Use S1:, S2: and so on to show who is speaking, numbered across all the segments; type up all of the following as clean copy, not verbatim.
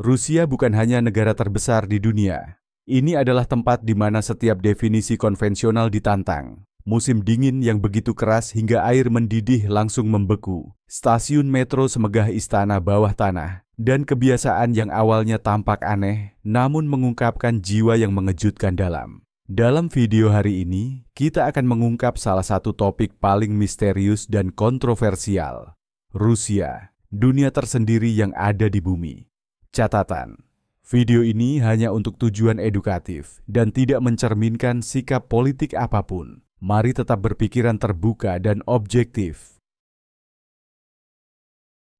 S1: Rusia bukan hanya negara terbesar di dunia. Ini adalah tempat di mana setiap definisi konvensional ditantang. Musim dingin yang begitu keras hingga air mendidih langsung membeku. Stasiun metro semegah istana bawah tanah. Dan kebiasaan yang awalnya tampak aneh, namun mengungkapkan jiwa yang mengejutkan dalam. Dalam video hari ini, kita akan mengungkap salah satu topik paling misterius dan kontroversial. Rusia, dunia tersendiri yang ada di bumi. Catatan, video ini hanya untuk tujuan edukatif dan tidak mencerminkan sikap politik apapun. Mari tetap berpikiran terbuka dan objektif.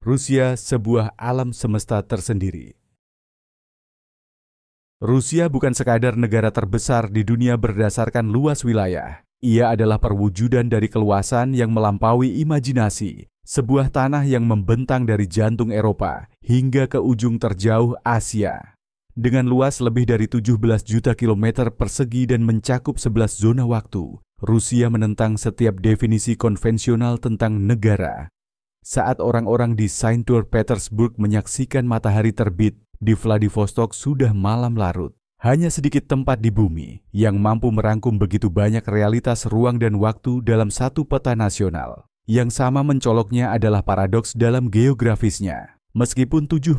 S1: Rusia, sebuah alam semesta tersendiri. Rusia bukan sekadar negara terbesar di dunia berdasarkan luas wilayah. Ia adalah perwujudan dari keluasan yang melampaui imajinasi. Sebuah tanah yang membentang dari jantung Eropa hingga ke ujung terjauh Asia. Dengan luas lebih dari 17 juta kilometer persegi dan mencakup 11 zona waktu, Rusia menentang setiap definisi konvensional tentang negara. Saat orang-orang di Saint Petersburg menyaksikan matahari terbit, di Vladivostok sudah malam larut. Hanya sedikit tempat di bumi yang mampu merangkum begitu banyak realitas ruang dan waktu dalam satu peta nasional. Yang sama mencoloknya adalah paradoks dalam geografisnya. Meskipun 70%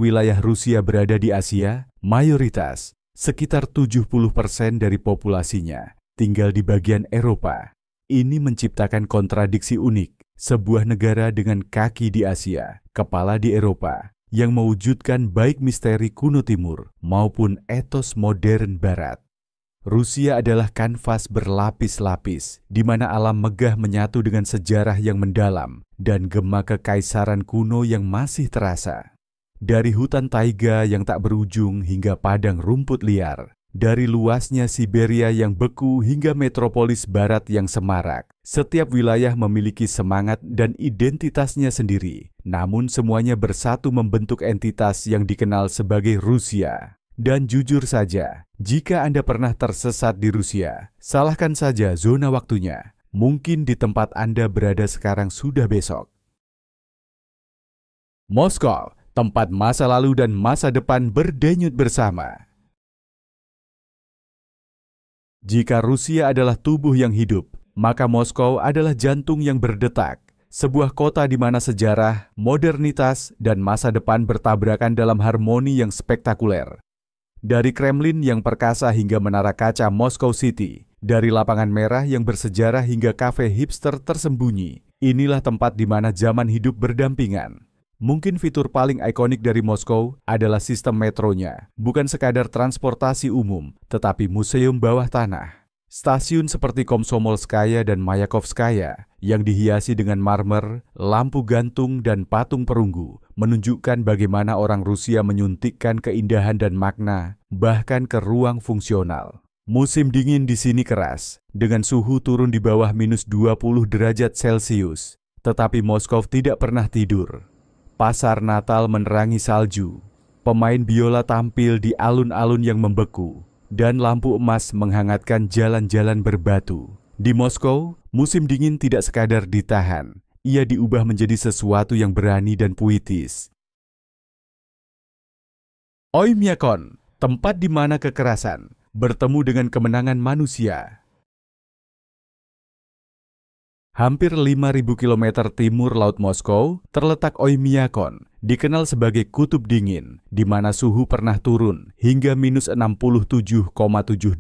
S1: wilayah Rusia berada di Asia, mayoritas, sekitar 70% dari populasinya, tinggal di bagian Eropa. Ini menciptakan kontradiksi unik. Sebuah negara dengan kaki di Asia, kepala di Eropa, yang mewujudkan baik misteri kuno timur maupun etos modern barat. Rusia adalah kanvas berlapis-lapis, di mana alam megah menyatu dengan sejarah yang mendalam dan gema kekaisaran kuno yang masih terasa. Dari hutan taiga yang tak berujung hingga padang rumput liar, dari luasnya Siberia yang beku hingga metropolis barat yang semarak, setiap wilayah memiliki semangat dan identitasnya sendiri, namun semuanya bersatu membentuk entitas yang dikenal sebagai Rusia. Dan jujur saja, jika Anda pernah tersesat di Rusia, salahkan saja zona waktunya. Mungkin di tempat Anda berada sekarang sudah besok. Moskow, tempat masa lalu dan masa depan berdenyut bersama. Jika Rusia adalah tubuh yang hidup, maka Moskow adalah jantung yang berdetak. Sebuah kota di mana sejarah, modernitas, dan masa depan bertabrakan dalam harmoni yang spektakuler. Dari Kremlin yang perkasa hingga menara kaca Moscow City, dari lapangan merah yang bersejarah hingga kafe hipster tersembunyi, inilah tempat di mana zaman hidup berdampingan. Mungkin fitur paling ikonik dari Moskow adalah sistem metronya, bukan sekadar transportasi umum, tetapi museum bawah tanah. Stasiun seperti Komsomolskaya dan Mayakovskaya yang dihiasi dengan marmer, lampu gantung, dan patung perunggu menunjukkan bagaimana orang Rusia menyuntikkan keindahan dan makna bahkan ke ruang fungsional. Musim dingin di sini keras, dengan suhu turun di bawah minus 20 derajat Celcius. Tetapi Moskow tidak pernah tidur. Pasar Natal menerangi salju, pemain biola tampil di alun-alun yang membeku, dan lampu emas menghangatkan jalan-jalan berbatu. Di Moskow, musim dingin tidak sekadar ditahan, ia diubah menjadi sesuatu yang berani dan puitis. Oymyakon, tempat di mana kekerasan bertemu dengan kemenangan manusia. Hampir 5.000 km timur Laut Moskow terletak Oymyakon, dikenal sebagai kutub dingin, di mana suhu pernah turun hingga minus 67,7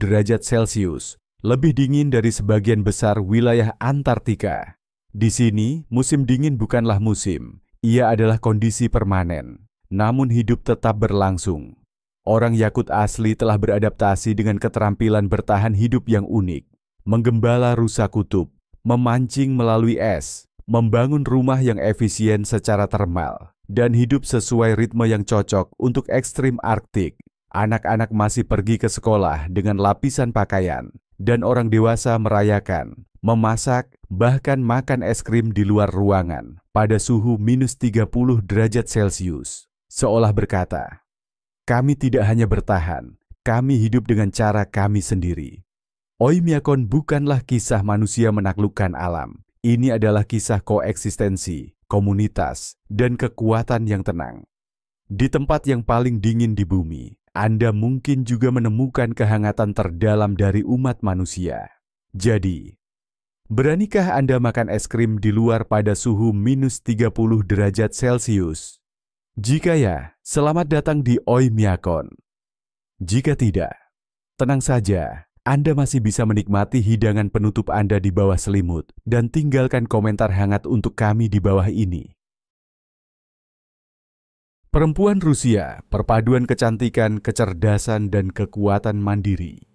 S1: derajat Celcius, lebih dingin dari sebagian besar wilayah Antartika. Di sini, musim dingin bukanlah musim, ia adalah kondisi permanen, namun hidup tetap berlangsung. Orang Yakut asli telah beradaptasi dengan keterampilan bertahan hidup yang unik, menggembala rusa kutub, memancing melalui es, membangun rumah yang efisien secara termal, dan hidup sesuai ritme yang cocok untuk ekstrim Arktik. Anak-anak masih pergi ke sekolah dengan lapisan pakaian, dan orang dewasa merayakan, memasak, bahkan makan es krim di luar ruangan pada suhu minus 30 derajat Celcius. Seolah berkata, kami tidak hanya bertahan, kami hidup dengan cara kami sendiri. Oymyakon bukanlah kisah manusia menaklukkan alam. Ini adalah kisah koeksistensi, komunitas, dan kekuatan yang tenang. Di tempat yang paling dingin di bumi, Anda mungkin juga menemukan kehangatan terdalam dari umat manusia. Jadi, beranikah Anda makan es krim di luar pada suhu minus 30 derajat Celcius? Jika ya, selamat datang di Oymyakon. Jika tidak, tenang saja, Anda masih bisa menikmati hidangan penutup Anda di bawah selimut dan tinggalkan komentar hangat untuk kami di bawah ini. Perempuan Rusia, perpaduan kecantikan, kecerdasan, dan kekuatan mandiri.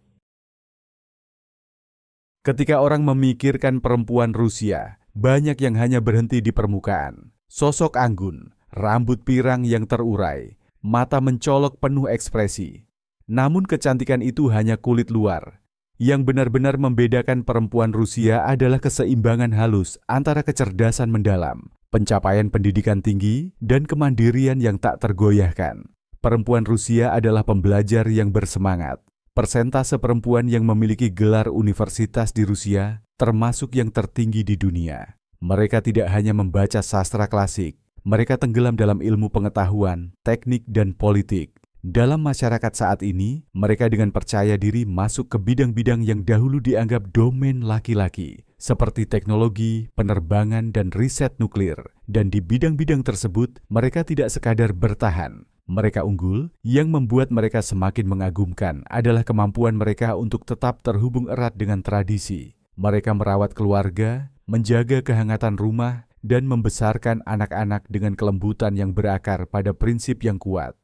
S1: Ketika orang memikirkan perempuan Rusia, banyak yang hanya berhenti di permukaan. Sosok anggun, rambut pirang yang terurai, mata mencolok penuh ekspresi. Namun kecantikan itu hanya kulit luar. Yang benar-benar membedakan perempuan Rusia adalah keseimbangan halus antara kecerdasan mendalam, pencapaian pendidikan tinggi, dan kemandirian yang tak tergoyahkan. Perempuan Rusia adalah pembelajar yang bersemangat. Persentase perempuan yang memiliki gelar universitas di Rusia termasuk yang tertinggi di dunia. Mereka tidak hanya membaca sastra klasik, mereka tenggelam dalam ilmu pengetahuan, teknik, dan politik. Dalam masyarakat saat ini, mereka dengan percaya diri masuk ke bidang-bidang yang dahulu dianggap domain laki-laki, seperti teknologi, penerbangan, dan riset nuklir. Dan di bidang-bidang tersebut, mereka tidak sekadar bertahan. Mereka unggul, yang membuat mereka semakin mengagumkan adalah kemampuan mereka untuk tetap terhubung erat dengan tradisi. Mereka merawat keluarga, menjaga kehangatan rumah, dan membesarkan anak-anak dengan kelembutan yang berakar pada prinsip yang kuat.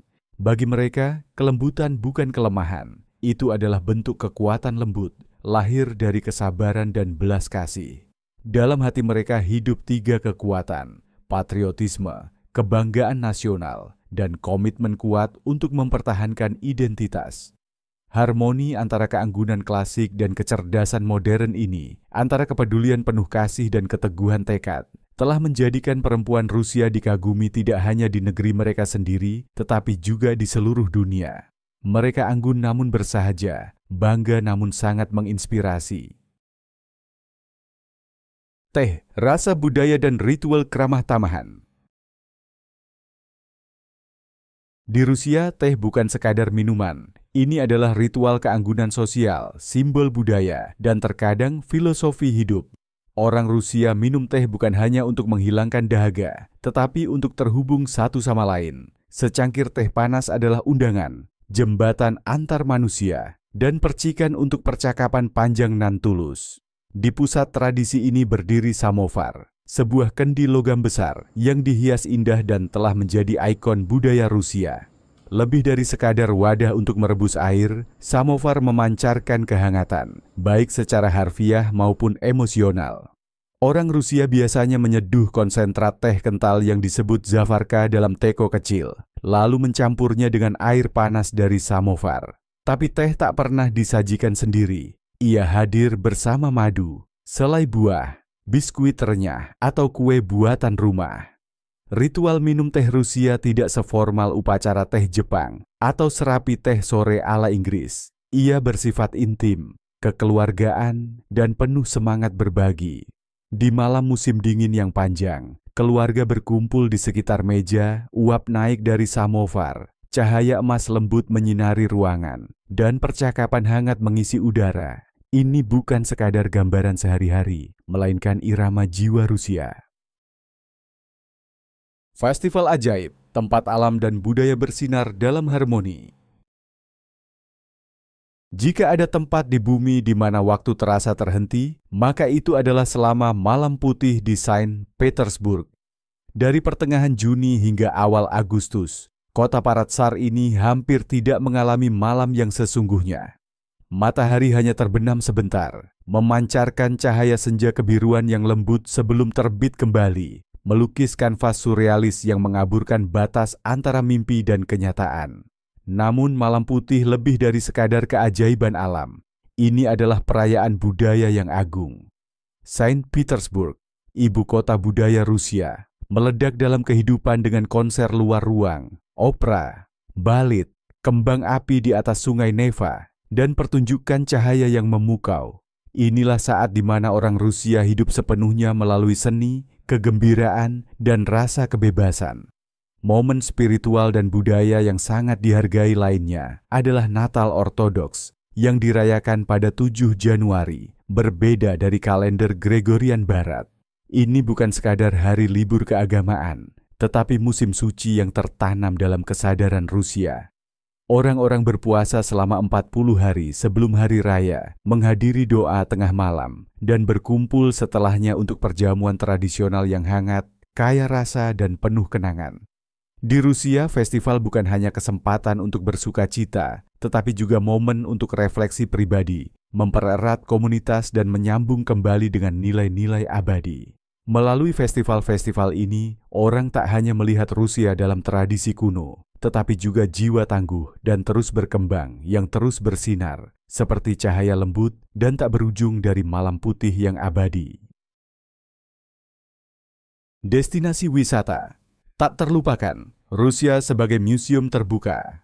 S1: Bagi mereka, kelembutan bukan kelemahan. Itu adalah bentuk kekuatan lembut, lahir dari kesabaran dan belas kasih. Dalam hati mereka hidup 3 kekuatan: patriotisme, kebanggaan nasional, dan komitmen kuat untuk mempertahankan identitas. Harmoni antara keanggunan klasik dan kecerdasan modern ini, antara kepedulian penuh kasih dan keteguhan tekad, telah menjadikan perempuan Rusia dikagumi tidak hanya di negeri mereka sendiri, tetapi juga di seluruh dunia. Mereka anggun namun bersahaja, bangga namun sangat menginspirasi. Teh, rasa budaya dan ritual keramah tamahan. Di Rusia, teh bukan sekadar minuman. Ini adalah ritual keanggunan sosial, simbol budaya, dan terkadang filosofi hidup. Orang Rusia minum teh bukan hanya untuk menghilangkan dahaga, tetapi untuk terhubung satu sama lain. Secangkir teh panas adalah undangan, jembatan antar manusia, dan percikan untuk percakapan panjang nan tulus. Di pusat tradisi ini berdiri samovar, sebuah kendi logam besar yang dihias indah dan telah menjadi ikon budaya Rusia. Lebih dari sekadar wadah untuk merebus air, samovar memancarkan kehangatan, baik secara harfiah maupun emosional. Orang Rusia biasanya menyeduh konsentrat teh kental yang disebut zavarka dalam teko kecil, lalu mencampurnya dengan air panas dari samovar. Tapi teh tak pernah disajikan sendiri. Ia hadir bersama madu, selai buah, biskuit renyah, atau kue buatan rumah. Ritual minum teh Rusia tidak seformal upacara teh Jepang atau serapi teh sore ala Inggris. Ia bersifat intim, kekeluargaan, dan penuh semangat berbagi. Di malam musim dingin yang panjang, keluarga berkumpul di sekitar meja, uap naik dari samovar, cahaya emas lembut menyinari ruangan, dan percakapan hangat mengisi udara. Ini bukan sekadar gambaran sehari-hari, melainkan irama jiwa Rusia. Festival ajaib, tempat alam dan budaya bersinar dalam harmoni. Jika ada tempat di bumi di mana waktu terasa terhenti, maka itu adalah selama Malam Putih di Saint Petersburg. Dari pertengahan Juni hingga awal Agustus, kota parat Tsar ini hampir tidak mengalami malam yang sesungguhnya. Matahari hanya terbenam sebentar, memancarkan cahaya senja kebiruan yang lembut sebelum terbit kembali, melukis kanvas surrealis yang mengaburkan batas antara mimpi dan kenyataan. Namun Malam Putih lebih dari sekadar keajaiban alam. Ini adalah perayaan budaya yang agung. Saint Petersburg, ibu kota budaya Rusia, meledak dalam kehidupan dengan konser luar ruang, opera, balet, kembang api di atas sungai Neva, dan pertunjukan cahaya yang memukau. Inilah saat di mana orang Rusia hidup sepenuhnya melalui seni, kegembiraan, dan rasa kebebasan. Momen spiritual dan budaya yang sangat dihargai lainnya adalah Natal Ortodoks yang dirayakan pada 7 Januari, berbeda dari kalender Gregorian Barat. Ini bukan sekadar hari libur keagamaan, tetapi musim suci yang tertanam dalam kesadaran Rusia. Orang-orang berpuasa selama 40 hari sebelum hari raya, menghadiri doa tengah malam, dan berkumpul setelahnya untuk perjamuan tradisional yang hangat, kaya rasa, dan penuh kenangan. Di Rusia, festival bukan hanya kesempatan untuk bersuka cita, tetapi juga momen untuk refleksi pribadi, mempererat komunitas, dan menyambung kembali dengan nilai-nilai abadi. Melalui festival-festival ini, orang tak hanya melihat Rusia dalam tradisi kuno, tetapi juga jiwa tangguh dan terus berkembang yang terus bersinar, seperti cahaya lembut dan tak berujung dari malam putih yang abadi. Destinasi wisata. Tak terlupakan, Rusia sebagai museum terbuka.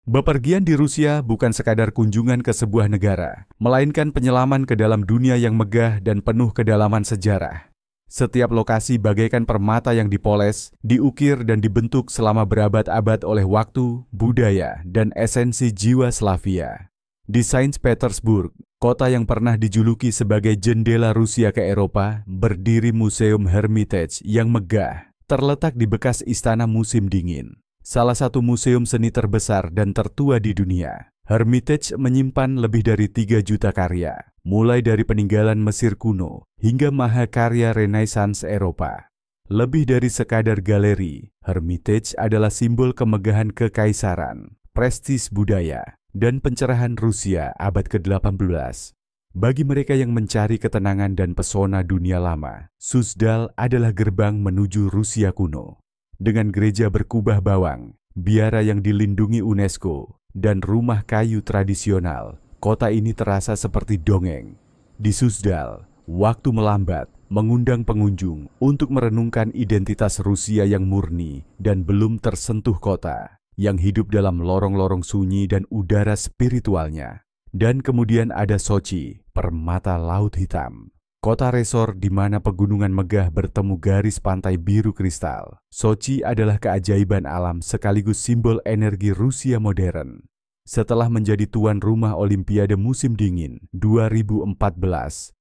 S1: Bepergian di Rusia bukan sekadar kunjungan ke sebuah negara, melainkan penyelaman ke dalam dunia yang megah dan penuh kedalaman sejarah. Setiap lokasi bagaikan permata yang dipoles, diukir dan dibentuk selama berabad-abad oleh waktu, budaya, dan esensi jiwa Slavia. Di Saint Petersburg, kota yang pernah dijuluki sebagai jendela Rusia ke Eropa, berdiri Museum Hermitage yang megah, terletak di bekas istana musim dingin. Salah satu museum seni terbesar dan tertua di dunia. Hermitage menyimpan lebih dari 3 juta karya, mulai dari peninggalan Mesir kuno hingga mahakarya Renaissance Eropa. Lebih dari sekadar galeri, Hermitage adalah simbol kemegahan kekaisaran, prestis budaya, dan pencerahan Rusia abad ke-18. Bagi mereka yang mencari ketenangan dan pesona dunia lama, Suzdal adalah gerbang menuju Rusia kuno. Dengan gereja berkubah bawang, biara yang dilindungi UNESCO, dan rumah kayu tradisional, kota ini terasa seperti dongeng. Di Suzdal, waktu melambat, mengundang pengunjung untuk merenungkan identitas Rusia yang murni dan belum tersentuh kota, yang hidup dalam lorong-lorong sunyi dan udara spiritualnya. Dan kemudian ada Sochi, permata laut hitam. Kota resor di mana pegunungan megah bertemu garis pantai biru kristal. Sochi adalah keajaiban alam sekaligus simbol energi Rusia modern. Setelah menjadi tuan rumah Olimpiade musim dingin 2014,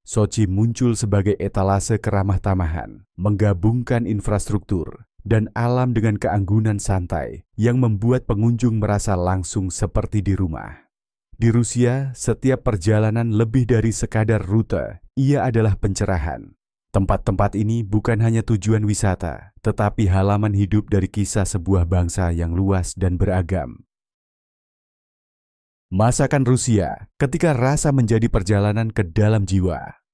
S1: Sochi muncul sebagai etalase keramah tamahan, menggabungkan infrastruktur dan alam dengan keanggunan santai yang membuat pengunjung merasa langsung seperti di rumah. Di Rusia, setiap perjalanan lebih dari sekadar rute, ia adalah pencerahan. Tempat-tempat ini bukan hanya tujuan wisata, tetapi halaman hidup dari kisah sebuah bangsa yang luas dan beragam. Masakan Rusia ketika rasa menjadi perjalanan ke dalam jiwa.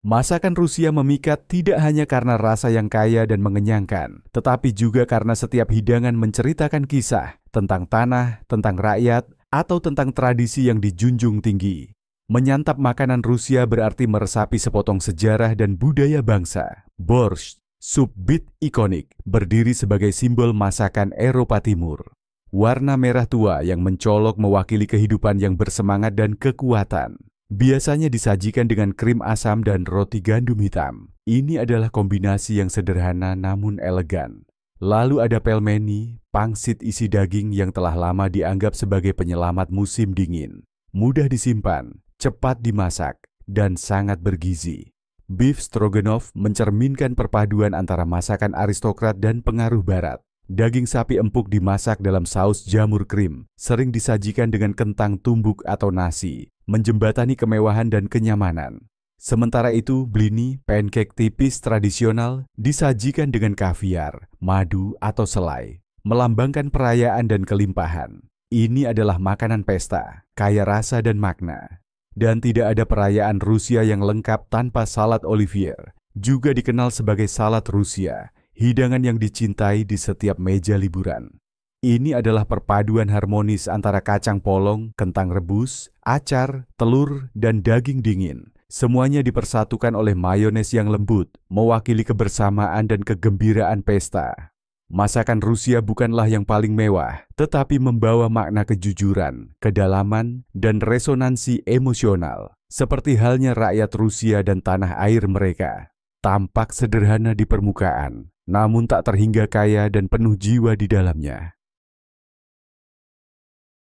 S1: Masakan Rusia memikat tidak hanya karena rasa yang kaya dan mengenyangkan, tetapi juga karena setiap hidangan menceritakan kisah tentang tanah, tentang rakyat, atau tentang tradisi yang dijunjung tinggi. Menyantap makanan Rusia berarti meresapi sepotong sejarah dan budaya bangsa. Borscht, sup bit ikonik, berdiri sebagai simbol masakan Eropa Timur. Warna merah tua yang mencolok mewakili kehidupan yang bersemangat dan kekuatan. Biasanya disajikan dengan krim asam dan roti gandum hitam. Ini adalah kombinasi yang sederhana namun elegan. Lalu ada pelmeni, pangsit isi daging yang telah lama dianggap sebagai penyelamat musim dingin. Mudah disimpan, cepat dimasak, dan sangat bergizi. Beef stroganoff mencerminkan perpaduan antara masakan aristokrat dan pengaruh barat. Daging sapi empuk dimasak dalam saus jamur krim, sering disajikan dengan kentang tumbuk atau nasi, menjembatani kemewahan dan kenyamanan. Sementara itu, blini, pancake tipis tradisional, disajikan dengan kaviar, madu, atau selai, melambangkan perayaan dan kelimpahan. Ini adalah makanan pesta, kaya rasa dan makna. Dan tidak ada perayaan Rusia yang lengkap tanpa salad Olivier, juga dikenal sebagai salad Rusia, hidangan yang dicintai di setiap meja liburan. Ini adalah perpaduan harmonis antara kacang polong, kentang rebus, acar, telur, dan daging dingin. Semuanya dipersatukan oleh mayones yang lembut, mewakili kebersamaan dan kegembiraan pesta. Masakan Rusia bukanlah yang paling mewah, tetapi membawa makna kejujuran, kedalaman, dan resonansi emosional, seperti halnya rakyat Rusia dan tanah air mereka. tampak sederhana di permukaan, namun tak terhingga kaya dan penuh jiwa di dalamnya.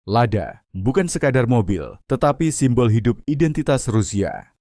S1: Lada bukan sekadar mobil, tetapi simbol hidup identitas Rusia.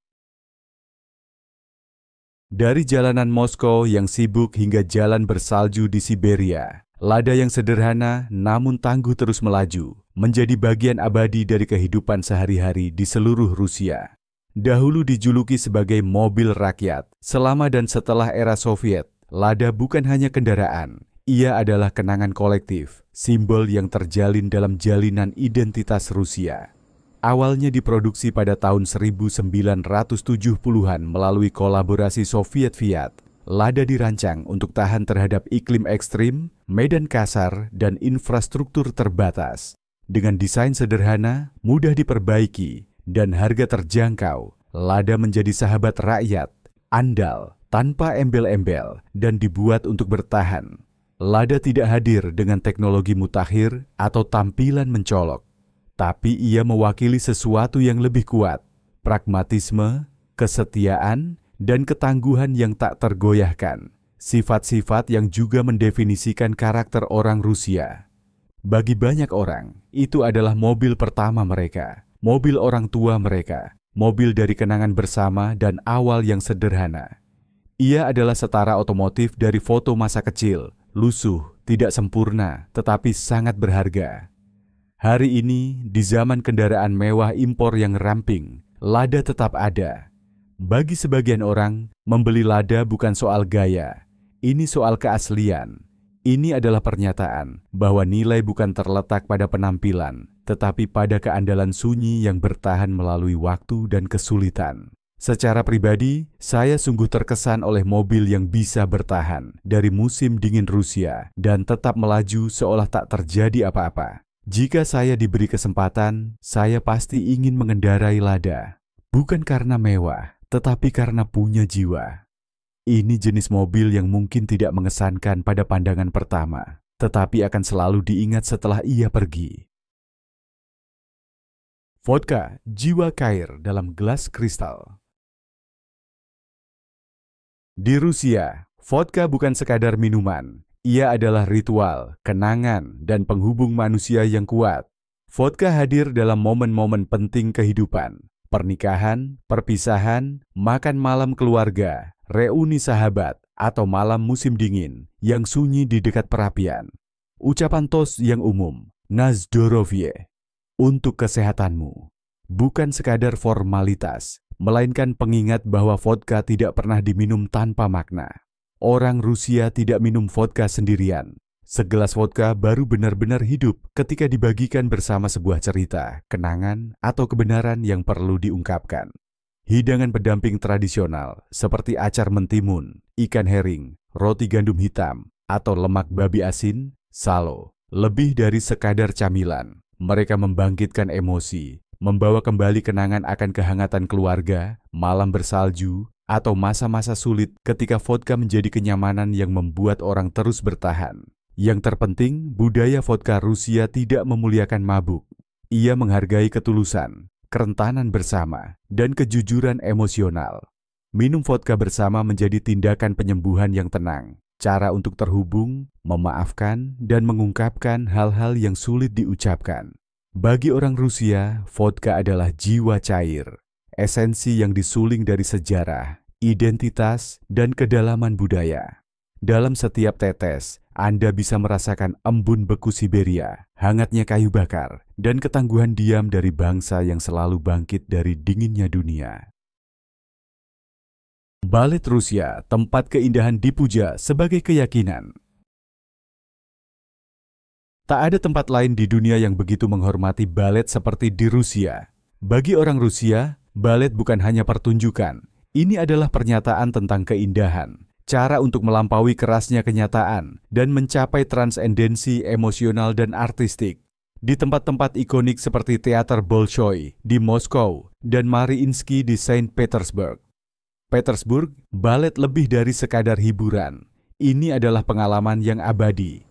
S1: Dari jalanan Moskow yang sibuk hingga jalan bersalju di Siberia, Lada yang sederhana namun tangguh terus melaju, menjadi bagian abadi dari kehidupan sehari-hari di seluruh Rusia. Dahulu dijuluki sebagai mobil rakyat, selama dan setelah era Soviet, Lada bukan hanya kendaraan. Ia adalah kenangan kolektif, simbol yang terjalin dalam jalinan identitas Rusia. Awalnya diproduksi pada tahun 1970-an melalui kolaborasi Soviet-Fiat, Lada dirancang untuk tahan terhadap iklim ekstrim, medan kasar, dan infrastruktur terbatas. Dengan desain sederhana, mudah diperbaiki, dan harga terjangkau, Lada menjadi sahabat rakyat, andal, tanpa embel-embel, dan dibuat untuk bertahan. Lada tidak hadir dengan teknologi mutakhir atau tampilan mencolok, tapi ia mewakili sesuatu yang lebih kuat, pragmatisme, kesetiaan, dan ketangguhan yang tak tergoyahkan, sifat-sifat yang juga mendefinisikan karakter orang Rusia. Bagi banyak orang, itu adalah mobil pertama mereka, mobil orang tua mereka, mobil dari kenangan bersama dan awal yang sederhana. Ia adalah setara otomotif dari foto masa kecil, lusuh, tidak sempurna, tetapi sangat berharga. Hari ini, di zaman kendaraan mewah impor yang ramping, Lada tetap ada. Bagi sebagian orang, membeli Lada bukan soal gaya, ini soal keaslian. Ini adalah pernyataan bahwa nilai bukan terletak pada penampilan, tetapi pada keandalan sunyi yang bertahan melalui waktu dan kesulitan. Secara pribadi, saya sungguh terkesan oleh mobil yang bisa bertahan dari musim dingin Rusia dan tetap melaju seolah tak terjadi apa-apa. Jika saya diberi kesempatan, saya pasti ingin mengendarai Lada. Bukan karena mewah, tetapi karena punya jiwa. Ini jenis mobil yang mungkin tidak mengesankan pada pandangan pertama, tetapi akan selalu diingat setelah ia pergi. Vodka, jiwa cair dalam gelas kristal. Di Rusia, vodka bukan sekadar minuman. Ia adalah ritual, kenangan, dan penghubung manusia yang kuat. Vodka hadir dalam momen-momen penting kehidupan, pernikahan, perpisahan, makan malam keluarga, reuni sahabat, atau malam musim dingin yang sunyi di dekat perapian. Ucapan toast yang umum, na zdorovye, untuk kesehatanmu, bukan sekadar formalitas, melainkan pengingat bahwa vodka tidak pernah diminum tanpa makna. Orang Rusia tidak minum vodka sendirian. Segelas vodka baru benar-benar hidup ketika dibagikan bersama sebuah cerita, kenangan, atau kebenaran yang perlu diungkapkan. Hidangan pendamping tradisional seperti acar mentimun, ikan herring, roti gandum hitam, atau lemak babi asin, salo, lebih dari sekadar camilan. Mereka membangkitkan emosi, membawa kembali kenangan akan kehangatan keluarga, malam bersalju, atau masa-masa sulit ketika vodka menjadi kenyamanan yang membuat orang terus bertahan. Yang terpenting, budaya vodka Rusia tidak memuliakan mabuk. Ia menghargai ketulusan, kerentanan bersama, dan kejujuran emosional. Minum vodka bersama menjadi tindakan penyembuhan yang tenang, cara untuk terhubung, memaafkan, dan mengungkapkan hal-hal yang sulit diucapkan. Bagi orang Rusia, vodka adalah jiwa cair, esensi yang disuling dari sejarah, identitas, dan kedalaman budaya. Dalam setiap tetes, Anda bisa merasakan embun beku Siberia, hangatnya kayu bakar, dan ketangguhan diam dari bangsa yang selalu bangkit dari dinginnya dunia. Balet Rusia, tempat keindahan dipuja sebagai keyakinan. Tak ada tempat lain di dunia yang begitu menghormati balet seperti di Rusia. Bagi orang Rusia, balet bukan hanya pertunjukan. Ini adalah pernyataan tentang keindahan, cara untuk melampaui kerasnya kenyataan, dan mencapai transendensi emosional dan artistik. Di tempat-tempat ikonik seperti Teater Bolshoi di Moskow dan Mariinsky di Saint Petersburg. Balet lebih dari sekadar hiburan. Ini adalah pengalaman yang abadi.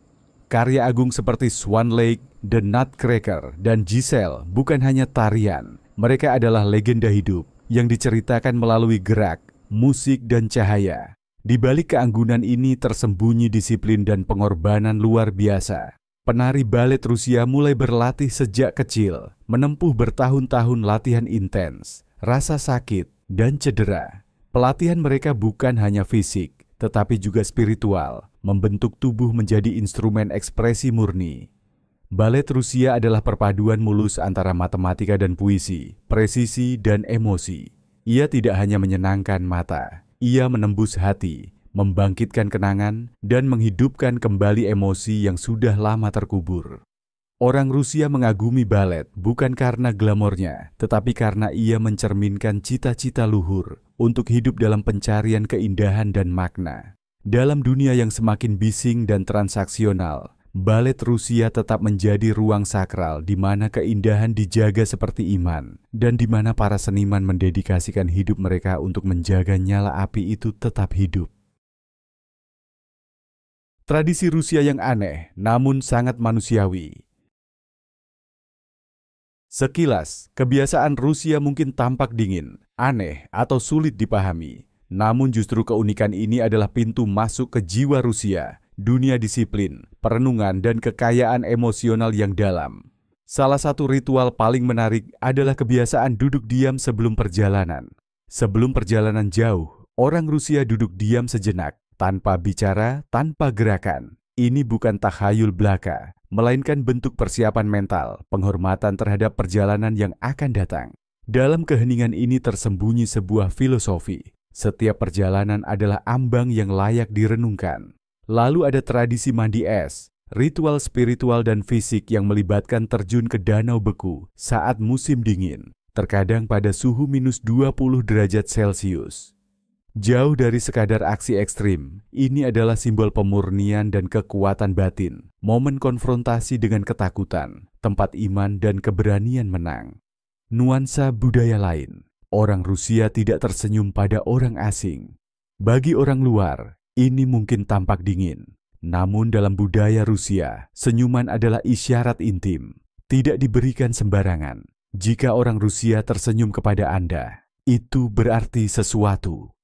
S1: Karya agung seperti Swan Lake, The Nutcracker, dan Giselle bukan hanya tarian. Mereka adalah legenda hidup yang diceritakan melalui gerak, musik, dan cahaya. Di balik keanggunan ini tersembunyi disiplin dan pengorbanan luar biasa. Penari balet Rusia mulai berlatih sejak kecil, menempuh bertahun-tahun latihan intens, rasa sakit, dan cedera. Pelatihan mereka bukan hanya fisik, tetapi juga spiritual, membentuk tubuh menjadi instrumen ekspresi murni. Balet Rusia adalah perpaduan mulus antara matematika dan puisi, presisi dan emosi. Ia tidak hanya menyenangkan mata, ia menembus hati, membangkitkan kenangan, dan menghidupkan kembali emosi yang sudah lama terkubur. Orang Rusia mengagumi balet bukan karena glamornya, tetapi karena ia mencerminkan cita-cita luhur untuk hidup dalam pencarian keindahan dan makna. Dalam dunia yang semakin bising dan transaksional, balet Rusia tetap menjadi ruang sakral di mana keindahan dijaga seperti iman, dan di mana para seniman mendedikasikan hidup mereka untuk menjaga nyala api itu tetap hidup. Tradisi Rusia yang aneh, namun sangat manusiawi. Sekilas, kebiasaan Rusia mungkin tampak dingin, aneh, atau sulit dipahami. Namun justru keunikan ini adalah pintu masuk ke jiwa Rusia, dunia disiplin, perenungan, dan kekayaan emosional yang dalam. Salah satu ritual paling menarik adalah kebiasaan duduk diam sebelum perjalanan. Sebelum perjalanan jauh, orang Rusia duduk diam sejenak, tanpa bicara, tanpa gerakan. Ini bukan takhayul belaka, melainkan bentuk persiapan mental, penghormatan terhadap perjalanan yang akan datang. Dalam keheningan ini tersembunyi sebuah filosofi. Setiap perjalanan adalah ambang yang layak direnungkan. Lalu ada tradisi mandi es, ritual spiritual dan fisik yang melibatkan terjun ke danau beku saat musim dingin, terkadang pada suhu -20 derajat Celcius. Jauh dari sekadar aksi ekstrim, ini adalah simbol pemurnian dan kekuatan batin, momen konfrontasi dengan ketakutan, tempat iman dan keberanian menang. Nuansa budaya lain, orang Rusia tidak tersenyum pada orang asing. Bagi orang luar, ini mungkin tampak dingin. Namun dalam budaya Rusia, senyuman adalah isyarat intim, tidak diberikan sembarangan. Jika orang Rusia tersenyum kepada Anda, itu berarti sesuatu.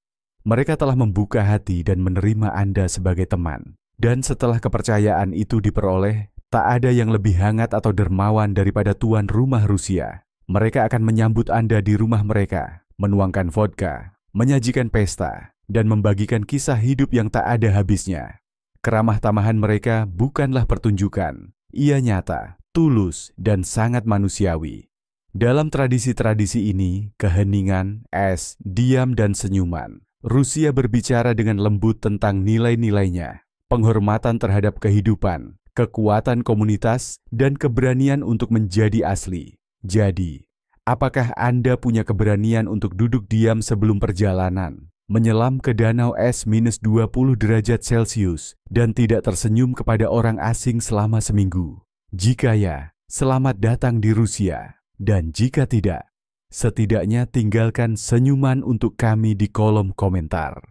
S1: Mereka telah membuka hati dan menerima Anda sebagai teman. Dan setelah kepercayaan itu diperoleh, tak ada yang lebih hangat atau dermawan daripada tuan rumah Rusia. Mereka akan menyambut Anda di rumah mereka, menuangkan vodka, menyajikan pesta, dan membagikan kisah hidup yang tak ada habisnya. Keramah tamahan mereka bukanlah pertunjukan. Ia nyata, tulus, dan sangat manusiawi. Dalam tradisi-tradisi ini, keheningan, es, diam, dan senyuman, Rusia berbicara dengan lembut tentang nilai-nilainya, penghormatan terhadap kehidupan, kekuatan komunitas, dan keberanian untuk menjadi asli. Jadi, apakah Anda punya keberanian untuk duduk diam sebelum perjalanan, menyelam ke danau es -20 derajat Celcius, dan tidak tersenyum kepada orang asing selama seminggu? Jika ya, selamat datang di Rusia. Dan jika tidak, setidaknya tinggalkan senyuman untuk kami di kolom komentar.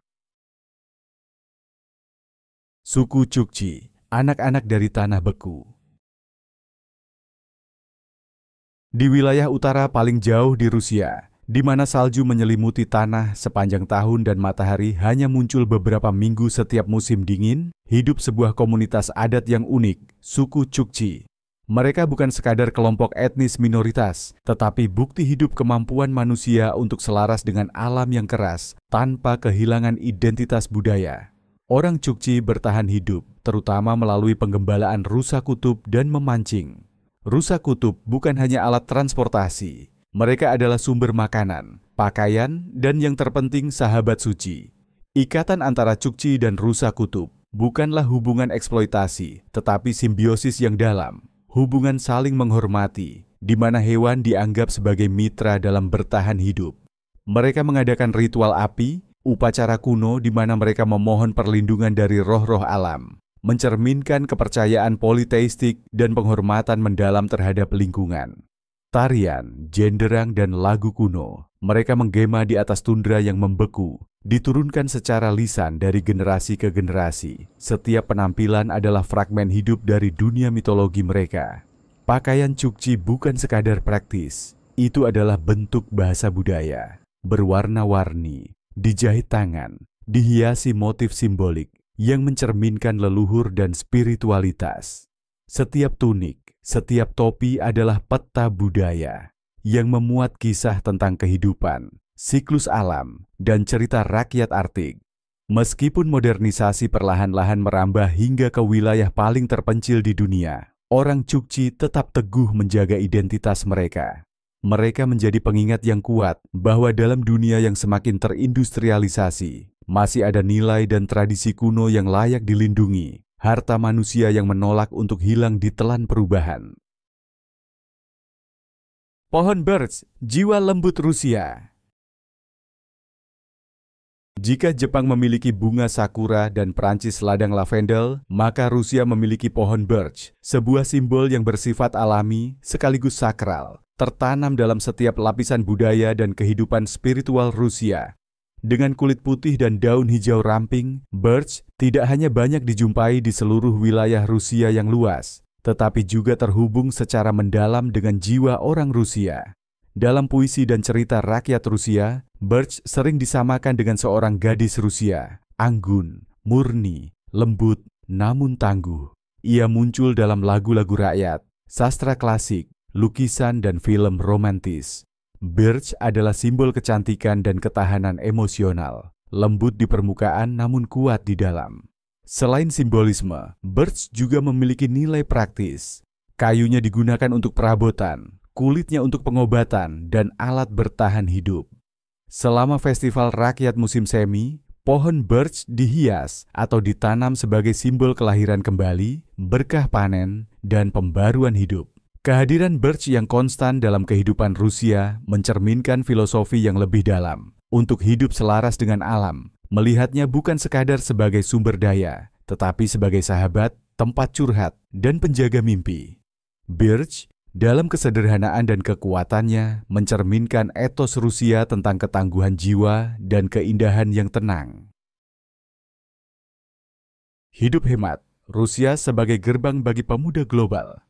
S1: Suku Chukchi, anak-anak dari tanah beku. Di wilayah utara paling jauh di Rusia, di mana salju menyelimuti tanah sepanjang tahun dan matahari hanya muncul beberapa minggu setiap musim dingin, hidup sebuah komunitas adat yang unik, suku Chukchi. Mereka bukan sekadar kelompok etnis minoritas, tetapi bukti hidup kemampuan manusia untuk selaras dengan alam yang keras tanpa kehilangan identitas budaya. Orang Chukchi bertahan hidup, terutama melalui penggembalaan rusa kutub dan memancing. Rusa kutub bukan hanya alat transportasi, mereka adalah sumber makanan, pakaian, dan yang terpenting sahabat suci. Ikatan antara Chukchi dan rusa kutub bukanlah hubungan eksploitasi, tetapi simbiosis yang dalam. Hubungan saling menghormati, di mana hewan dianggap sebagai mitra dalam bertahan hidup. Mereka mengadakan ritual api, upacara kuno di mana mereka memohon perlindungan dari roh-roh alam, mencerminkan kepercayaan politeistik dan penghormatan mendalam terhadap lingkungan. Tarian, jenderang, dan lagu kuno, mereka menggema di atas tundra yang membeku, diturunkan secara lisan dari generasi ke generasi. Setiap penampilan adalah fragmen hidup dari dunia mitologi mereka. Pakaian Chukchi bukan sekadar praktis, itu adalah bentuk bahasa budaya. Berwarna-warni, dijahit tangan, dihiasi motif simbolik yang mencerminkan leluhur dan spiritualitas. Setiap tunik, setiap topi adalah peta budaya yang memuat kisah tentang kehidupan, siklus alam, dan cerita rakyat Arktik. Meskipun modernisasi perlahan-lahan merambah hingga ke wilayah paling terpencil di dunia, orang Chukchi tetap teguh menjaga identitas mereka. Mereka menjadi pengingat yang kuat bahwa dalam dunia yang semakin terindustrialisasi, masih ada nilai dan tradisi kuno yang layak dilindungi, harta manusia yang menolak untuk hilang ditelan perubahan. Pohon birch, jiwa lembut Rusia. Jika Jepang memiliki bunga sakura dan Prancis ladang lavendel, maka Rusia memiliki pohon birch, sebuah simbol yang bersifat alami sekaligus sakral, tertanam dalam setiap lapisan budaya dan kehidupan spiritual Rusia. Dengan kulit putih dan daun hijau ramping, birch tidak hanya banyak dijumpai di seluruh wilayah Rusia yang luas, tetapi juga terhubung secara mendalam dengan jiwa orang Rusia. Dalam puisi dan cerita rakyat Rusia, birch sering disamakan dengan seorang gadis Rusia, anggun, murni, lembut, namun tangguh. Ia muncul dalam lagu-lagu rakyat, sastra klasik, lukisan, dan film romantis. Birch adalah simbol kecantikan dan ketahanan emosional, lembut di permukaan namun kuat di dalam. Selain simbolisme, birch juga memiliki nilai praktis. Kayunya digunakan untuk perabotan, kulitnya untuk pengobatan, dan alat bertahan hidup. Selama festival rakyat musim semi, pohon birch dihias atau ditanam sebagai simbol kelahiran kembali, berkah panen, dan pembaruan hidup. Kehadiran birch yang konstan dalam kehidupan Rusia mencerminkan filosofi yang lebih dalam. Untuk hidup selaras dengan alam, melihatnya bukan sekadar sebagai sumber daya, tetapi sebagai sahabat, tempat curhat, dan penjaga mimpi. Birch, dalam kesederhanaan dan kekuatannya, mencerminkan etos Rusia tentang ketangguhan jiwa dan keindahan yang tenang. Hidup hemat, Rusia sebagai gerbang bagi pemuda global.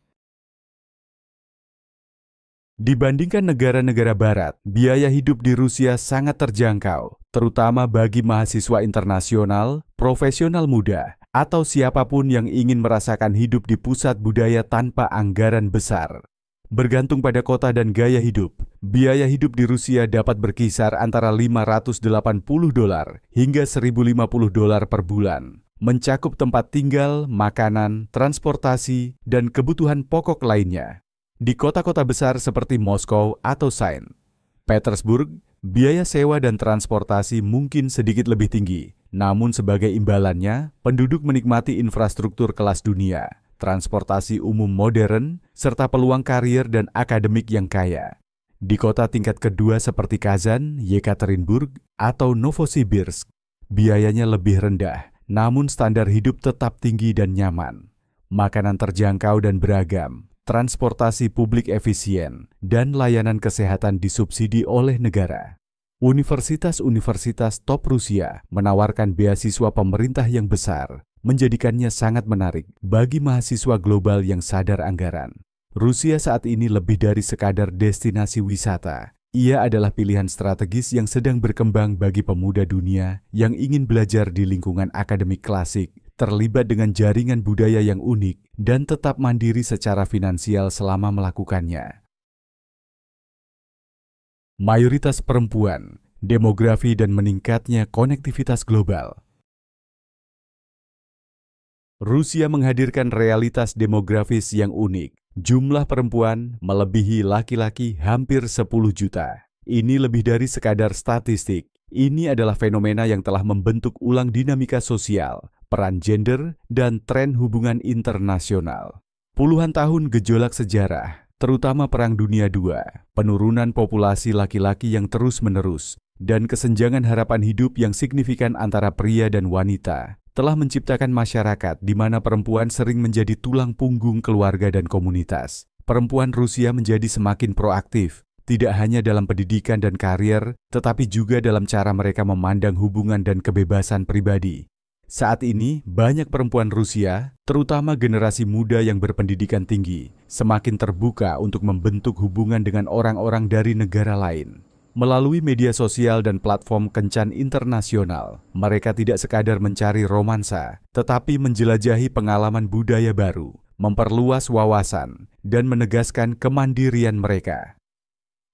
S1: Dibandingkan negara-negara barat, biaya hidup di Rusia sangat terjangkau, terutama bagi mahasiswa internasional, profesional muda, atau siapapun yang ingin merasakan hidup di pusat budaya tanpa anggaran besar. Bergantung pada kota dan gaya hidup, biaya hidup di Rusia dapat berkisar antara $580 hingga $1.050 per bulan, mencakup tempat tinggal, makanan, transportasi, dan kebutuhan pokok lainnya. Di kota-kota besar seperti Moskow atau Saint Petersburg, biaya sewa dan transportasi mungkin sedikit lebih tinggi. Namun sebagai imbalannya, penduduk menikmati infrastruktur kelas dunia, transportasi umum modern, serta peluang karier dan akademik yang kaya. Di kota tingkat kedua seperti Kazan, Yekaterinburg, atau Novosibirsk, biayanya lebih rendah, namun standar hidup tetap tinggi dan nyaman. Makanan terjangkau dan beragam, transportasi publik efisien, dan layanan kesehatan disubsidi oleh negara. Universitas-universitas top Rusia menawarkan beasiswa pemerintah yang besar, menjadikannya sangat menarik bagi mahasiswa global yang sadar anggaran. Rusia saat ini lebih dari sekadar destinasi wisata. Ia adalah pilihan strategis yang sedang berkembang bagi pemuda dunia yang ingin belajar di lingkungan akademik klasik, terlibat dengan jaringan budaya yang unik, dan tetap mandiri secara finansial selama melakukannya. Mayoritas perempuan, demografi dan meningkatnya konektivitas global. Rusia menghadirkan realitas demografis yang unik. Jumlah perempuan melebihi laki-laki hampir 10 juta. Ini lebih dari sekadar statistik. Ini adalah fenomena yang telah membentuk ulang dinamika sosial, peran gender, dan tren hubungan internasional. Puluhan tahun gejolak sejarah, terutama Perang Dunia II, penurunan populasi laki-laki yang terus-menerus, dan kesenjangan harapan hidup yang signifikan antara pria dan wanita, telah menciptakan masyarakat di mana perempuan sering menjadi tulang punggung keluarga dan komunitas. Perempuan Rusia menjadi semakin proaktif, tidak hanya dalam pendidikan dan karier, tetapi juga dalam cara mereka memandang hubungan dan kebebasan pribadi. Saat ini, banyak perempuan Rusia, terutama generasi muda yang berpendidikan tinggi, semakin terbuka untuk membentuk hubungan dengan orang-orang dari negara lain. Melalui media sosial dan platform kencan internasional, mereka tidak sekadar mencari romansa, tetapi menjelajahi pengalaman budaya baru, memperluas wawasan, dan menegaskan kemandirian mereka.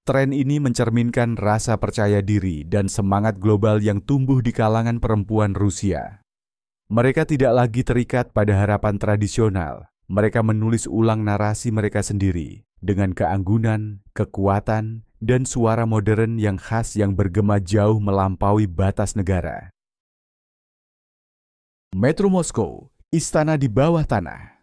S1: Tren ini mencerminkan rasa percaya diri dan semangat global yang tumbuh di kalangan perempuan Rusia. Mereka tidak lagi terikat pada harapan tradisional. Mereka menulis ulang narasi mereka sendiri dengan keanggunan, kekuatan, dan suara modern yang khas yang bergema jauh melampaui batas negara. Metro Moskow, istana di bawah tanah.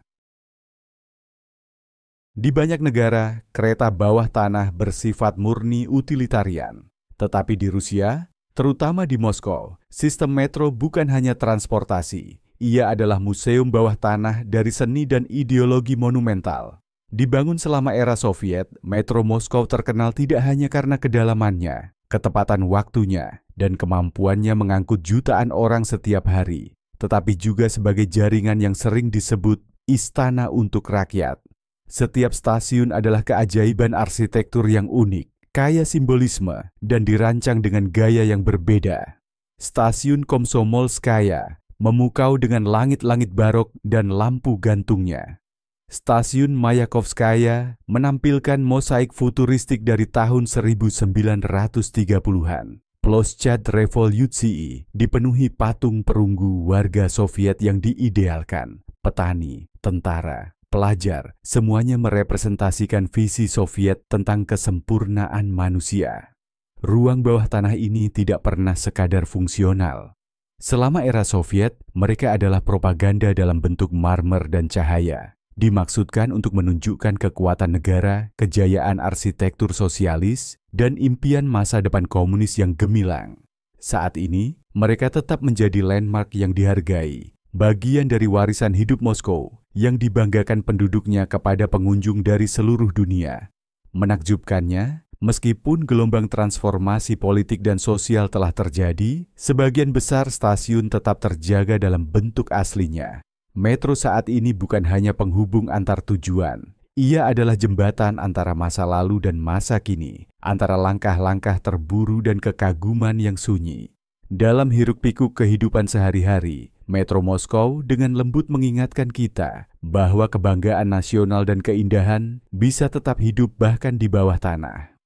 S1: Di banyak negara, kereta bawah tanah bersifat murni utilitarian. Tetapi di Rusia, terutama di Moskow, sistem metro bukan hanya transportasi. Ia adalah museum bawah tanah dari seni dan ideologi monumental. Dibangun selama era Soviet, Metro Moskow terkenal tidak hanya karena kedalamannya, ketepatan waktunya, dan kemampuannya mengangkut jutaan orang setiap hari, tetapi juga sebagai jaringan yang sering disebut istana untuk rakyat. Setiap stasiun adalah keajaiban arsitektur yang unik, kaya simbolisme, dan dirancang dengan gaya yang berbeda. Stasiun Komsomolskaya memukau dengan langit-langit barok dan lampu gantungnya. Stasiun Mayakovskaya menampilkan mosaik futuristik dari tahun 1930-an. Ploschad Revolutsii dipenuhi patung perunggu warga Soviet yang diidealkan. Petani, tentara, pelajar, semuanya merepresentasikan visi Soviet tentang kesempurnaan manusia. Ruang bawah tanah ini tidak pernah sekadar fungsional. Selama era Soviet, mereka adalah propaganda dalam bentuk marmer dan cahaya. Dimaksudkan untuk menunjukkan kekuatan negara, kejayaan arsitektur sosialis, dan impian masa depan komunis yang gemilang. Saat ini, mereka tetap menjadi landmark yang dihargai, bagian dari warisan hidup Moskow yang dibanggakan penduduknya kepada pengunjung dari seluruh dunia. Menakjubkannya, meskipun gelombang transformasi politik dan sosial telah terjadi, sebagian besar stasiun tetap terjaga dalam bentuk aslinya. Metro saat ini bukan hanya penghubung antar tujuan. Ia adalah jembatan antara masa lalu dan masa kini, antara langkah-langkah terburu dan kekaguman yang sunyi. Dalam hiruk-pikuk kehidupan sehari-hari, Metro Moskow dengan lembut mengingatkan kita bahwa kebanggaan nasional dan keindahan bisa tetap hidup bahkan di bawah tanah.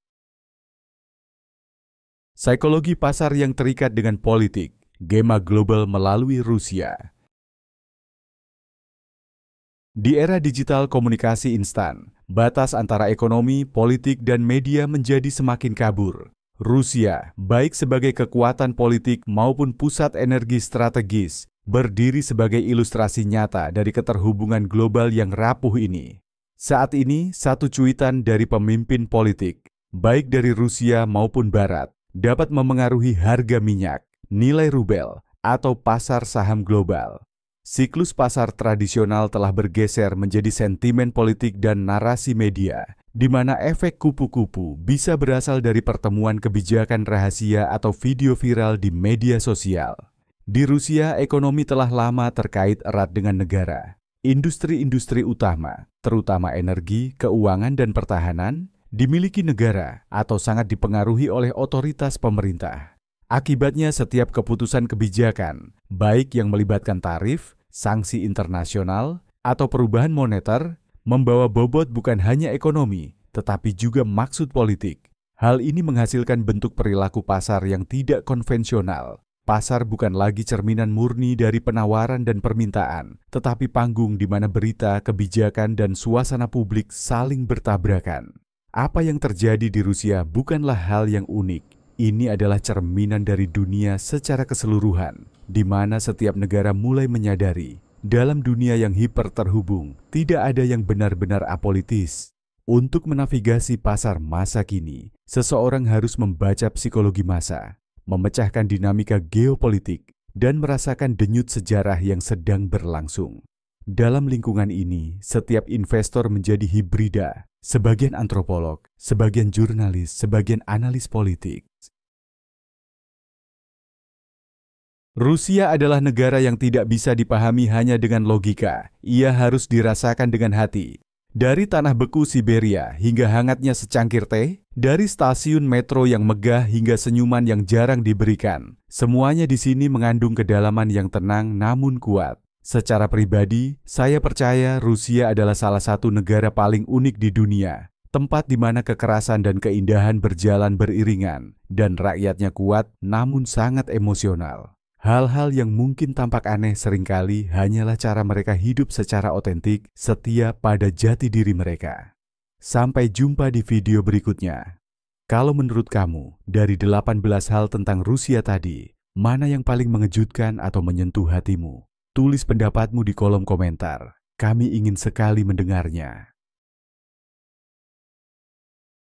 S1: Psikologi pasar yang terikat dengan politik, gema global melalui Rusia. Di era digital komunikasi instan, batas antara ekonomi, politik, dan media menjadi semakin kabur. Rusia, baik sebagai kekuatan politik maupun pusat energi strategis, berdiri sebagai ilustrasi nyata dari keterhubungan global yang rapuh ini. Saat ini, satu cuitan dari pemimpin politik, baik dari Rusia maupun Barat, dapat memengaruhi harga minyak, nilai rubel, atau pasar saham global. Siklus pasar tradisional telah bergeser menjadi sentimen politik dan narasi media, di mana efek kupu-kupu bisa berasal dari pertemuan kebijakan rahasia atau video viral di media sosial. Di Rusia, ekonomi telah lama terkait erat dengan negara. Industri-industri utama, terutama energi, keuangan, dan pertahanan, dimiliki negara atau sangat dipengaruhi oleh otoritas pemerintah. Akibatnya setiap keputusan kebijakan, baik yang melibatkan tarif, sanksi internasional, atau perubahan moneter, membawa bobot bukan hanya ekonomi, tetapi juga maksud politik. Hal ini menghasilkan bentuk perilaku pasar yang tidak konvensional. Pasar bukan lagi cerminan murni dari penawaran dan permintaan, tetapi panggung di mana berita, kebijakan, dan suasana publik saling bertabrakan. Apa yang terjadi di Rusia bukanlah hal yang unik. Ini adalah cerminan dari dunia secara keseluruhan, di mana setiap negara mulai menyadari, dalam dunia yang hiperterhubung, tidak ada yang benar-benar apolitis. Untuk menavigasi pasar masa kini, seseorang harus membaca psikologi massa, memecahkan dinamika geopolitik, dan merasakan denyut sejarah yang sedang berlangsung. Dalam lingkungan ini, setiap investor menjadi hibrida, sebagian antropolog, sebagian jurnalis, sebagian analis politik. Rusia adalah negara yang tidak bisa dipahami hanya dengan logika. Ia harus dirasakan dengan hati. Dari tanah beku Siberia hingga hangatnya secangkir teh, Dari stasiun metro yang megah hingga senyuman yang jarang diberikan, semuanya di sini mengandung kedalaman yang tenang namun kuat. Secara pribadi, saya percaya Rusia adalah salah satu negara paling unik di dunia, tempat di mana kekerasan dan keindahan berjalan beriringan, dan rakyatnya kuat namun sangat emosional. Hal-hal yang mungkin tampak aneh seringkali hanyalah cara mereka hidup secara otentik, setia pada jati diri mereka. Sampai jumpa di video berikutnya. Kalau menurut kamu, dari 18 hal tentang Rusia tadi, mana yang paling mengejutkan atau menyentuh hatimu? Tulis pendapatmu di kolom komentar. Kami ingin sekali mendengarnya.